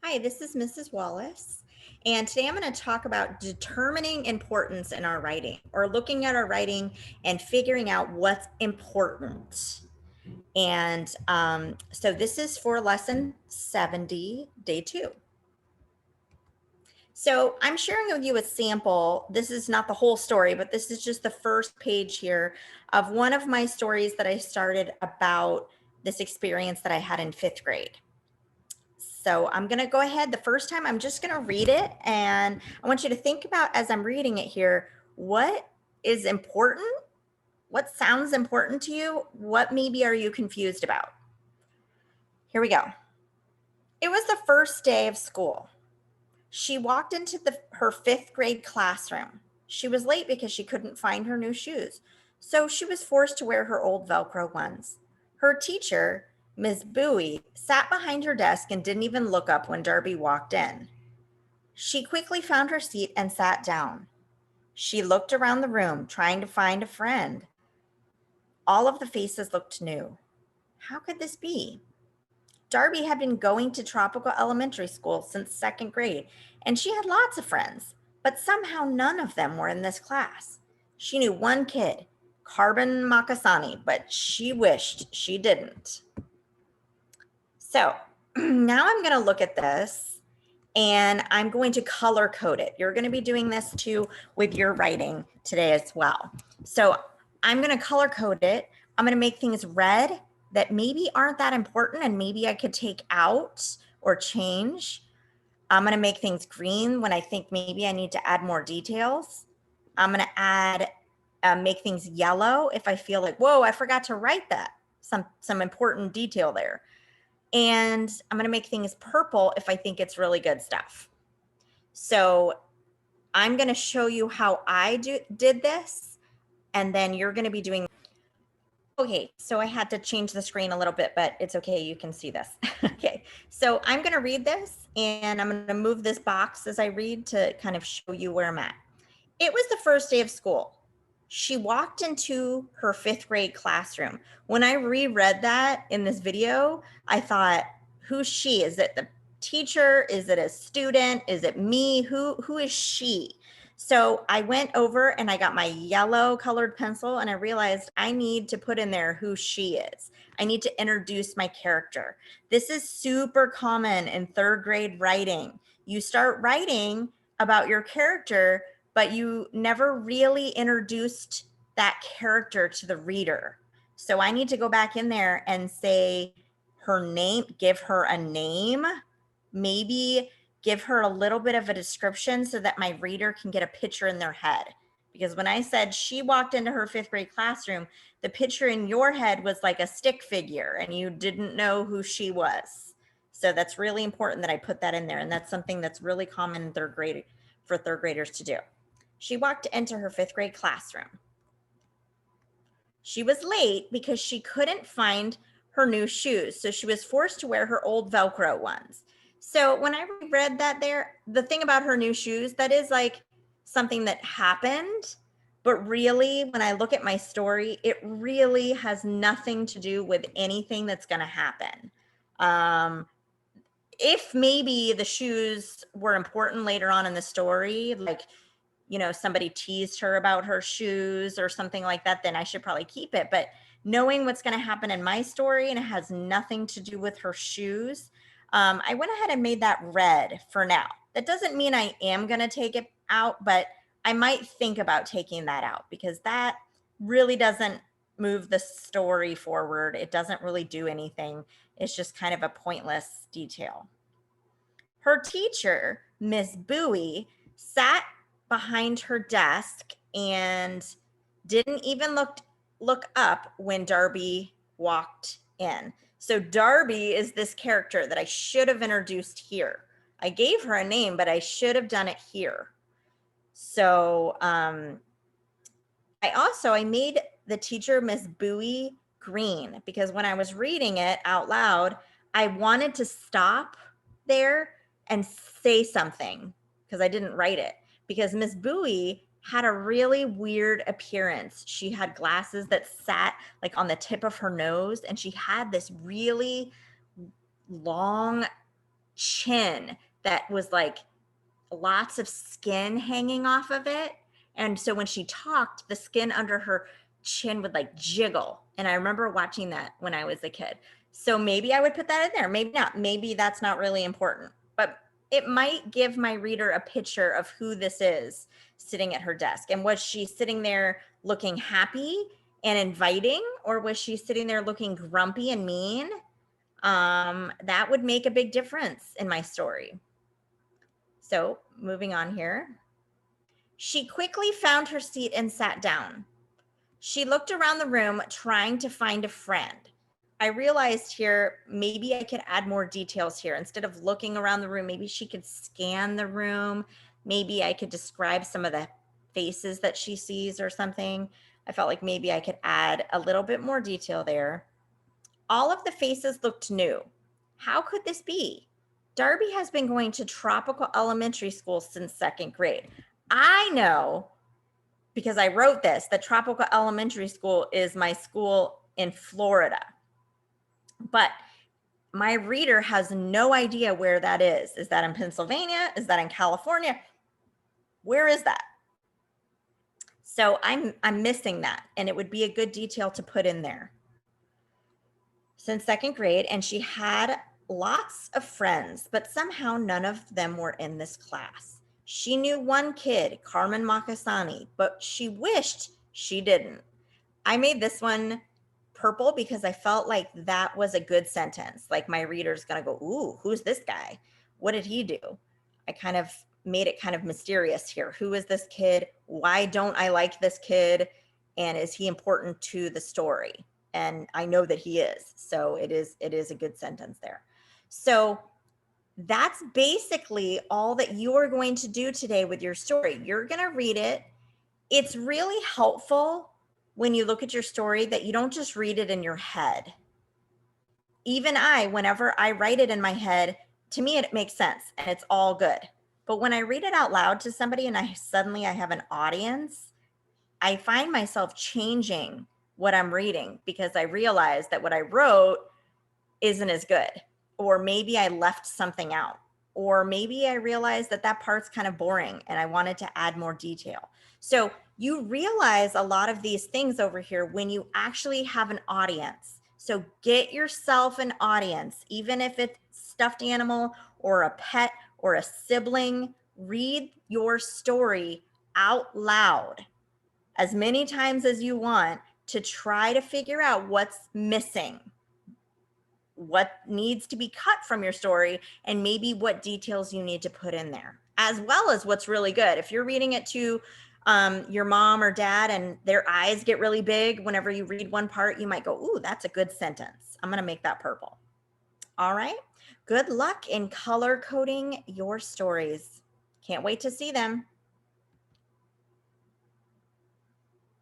Hi, this is Mrs. Wallace, and today I'm going to talk about determining importance in our writing or looking at our writing and figuring out what's important. And so this is for lesson 70, day 2. So I'm sharing with you a sample. This is not the whole story, but this is just the first page here of one of my stories that I started about this experience that I had in 5th grade. So I'm going to go ahead. The first time I'm just going to read it. And I want you to think about, as I'm reading it here, what is important? What sounds important to you? What maybe are you confused about? Here we go. It was the first day of school. She walked into her 5th grade classroom. She was late because she couldn't find her new shoes. So she was forced to wear her old Velcro ones. Her teacher, Miss Bowie, sat behind her desk and didn't even look up when Darby walked in. She quickly found her seat and sat down. She looked around the room, trying to find a friend. All of the faces looked new. How could this be? Darby had been going to Tropical Elementary School since 2nd grade, and she had lots of friends, but somehow none of them were in this class. She knew one kid, Carbon Makasani, but she wished she didn't. So now I'm going to look at this and I'm going to color code it. You're going to be doing this too with your writing today as well. So I'm going to color code it. I'm going to make things red that maybe aren't that important and maybe I could take out or change. I'm going to make things green when I think maybe I need to add more details. I'm going to make things yellow if I feel like, whoa, I forgot to write that, some important detail there. And I'm going to make things purple if I think it's really good stuff. So I'm going to show you how I did this, and then you're going to be doing. Okay, so I had to change the screen a little bit, but it's okay. You can see this. Okay, so I'm going to read this, and I'm going to move this box as I read to kind of show you where I'm at. It was the first day of school. She walked into her 5th grade classroom. When I reread that in this video, I thought, who's she? Is it the teacher? Is it a student? Is it me? Who is she? So I went over and I got my yellow colored pencil and I realized I need to put in there who she is. I need to introduce my character. This is super common in 3rd grade writing. You start writing about your character, but you never really introduced that character to the reader. So I need to go back in there and say her name, give her a name, maybe give her a little bit of a description so that my reader can get a picture in their head. Because when I said she walked into her 5th grade classroom, the picture in your head was like a stick figure and you didn't know who she was. So that's really important that I put that in there. And that's something that's really common in 3rd grade for 3rd graders to do. She walked into her 5th grade classroom. She was late because she couldn't find her new shoes, so she was forced to wear her old Velcro ones. So when I read that there, the thing about her new shoes, that is like something that happened, but really, when I look at my story, it really has nothing to do with anything that's going to happen. If maybe the shoes were important later on in the story, like, somebody teased her about her shoes or something like that, then I should probably keep it. But knowing what's going to happen in my story and it has nothing to do with her shoes, I went ahead and made that red for now. That doesn't mean I am going to take it out, but I might think about taking that out because that really doesn't move the story forward. It doesn't really do anything. It's just kind of a pointless detail. Her teacher, Miss Bowie, sat behind her desk and didn't even look up when Darby walked in. So Darby is this character that I should have introduced here. I gave her a name, but I should have done it here. So I made the teacher, Miss Bowie, green because when I was reading it out loud, I wanted to stop there and say something because I didn't write it, because Miss Bowie had a really weird appearance. She had glasses that sat like on the tip of her nose, and she had this really long chin that was like lots of skin hanging off of it. And so when she talked, the skin under her chin would like jiggle. And I remember watching that when I was a kid. So maybe I would put that in there. Maybe not. Maybe that's not really important. But it might give my reader a picture of who this is sitting at her desk. And was she sitting there looking happy and inviting, or was she sitting there looking grumpy and mean? That would make a big difference in my story. So moving on here. She quickly found her seat and sat down. She looked around the room trying to find a friend. I realized here, maybe I could add more details here. Instead of looking around the room, maybe she could scan the room. Maybe I could describe some of the faces that she sees or something. I felt like maybe I could add a little bit more detail there. All of the faces looked new. How could this be? Darby has been going to Tropical Elementary School since second grade. I know, because I wrote this, that Tropical Elementary School is my school in Florida. But my reader has no idea where that is. Is that in Pennsylvania? Is that in California? Where is that? So I'm missing that, and it would be a good detail to put in there. Since second grade, and she had lots of friends, but somehow none of them were in this class. She knew one kid, Carmen Makasani, but she wished she didn't. I made this one purple because I felt like that was a good sentence. Like my reader's gonna go, ooh, who's this guy? What did he do? I kind of made it kind of mysterious here. Who is this kid? Why don't I like this kid? And is he important to the story? And I know that he is. So it is a good sentence there. So that's basically all that you are going to do today with your story. You're going to read it. It's really helpful when you look at your story that you don't just read it in your head. Even whenever I write it in my head, to me, it makes sense and it's all good. But when I read it out loud to somebody and I have an audience, I find myself changing what I'm reading because I realize that what I wrote isn't as good, or maybe I left something out, or maybe I realized that that part's kind of boring and I wanted to add more detail. So you realize a lot of these things over here when you actually have an audience. So get yourself an audience, even if it's stuffed animal or a pet or a sibling. Read your story out loud as many times as you want to try to figure out what's missing, what needs to be cut from your story, and maybe what details you need to put in there, as well as what's really good. If you're reading it to your mom or dad and their eyes get really big whenever you read one part, you might go, ooh, that's a good sentence. I'm going to make that purple. All right. Good luck in color coding your stories. Can't wait to see them.